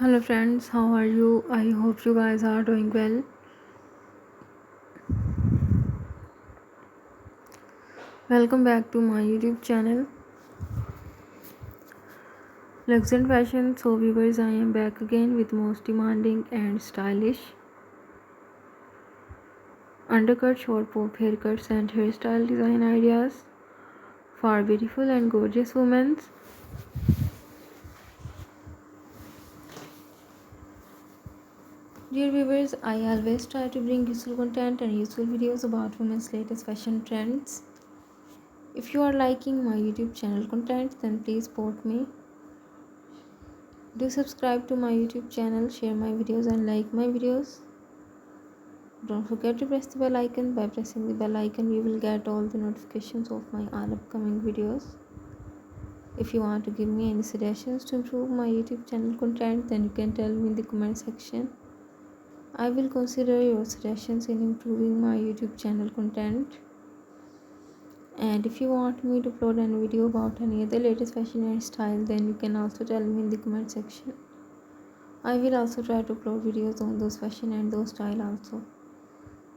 Hello friends, how are you? I hope you guys are doing well. Welcome back to my YouTube channel Lux and Fashion. So viewers, I am back again with most demanding and stylish undercut, short pop haircuts and hairstyle design ideas for beautiful and gorgeous women. Dear viewers, I always try to bring useful content and useful videos about women's latest fashion trends. If you are liking my YouTube channel content, then please support me. Do subscribe to my YouTube channel, share my videos and like my videos. Don't forget to press the bell icon. By pressing the bell icon, you will get all the notifications of my all upcoming videos. If you want to give me any suggestions to improve my YouTube channel content, then you can tell me in the comment section. I will consider your suggestions in improving my YouTube channel content. And if you want me to upload any video about any other latest fashion and style, then you can also tell me in the comment section. I will also try to upload videos on those fashion and those style also.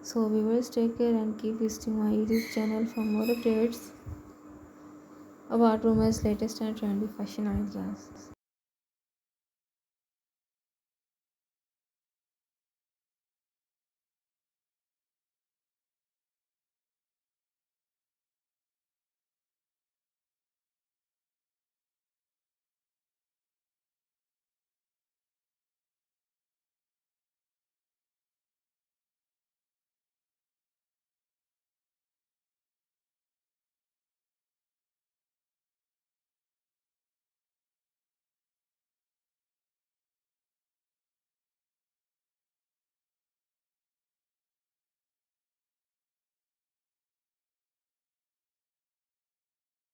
So viewers, take care and keep visiting my YouTube channel for more updates about women's latest and trendy fashion ideas.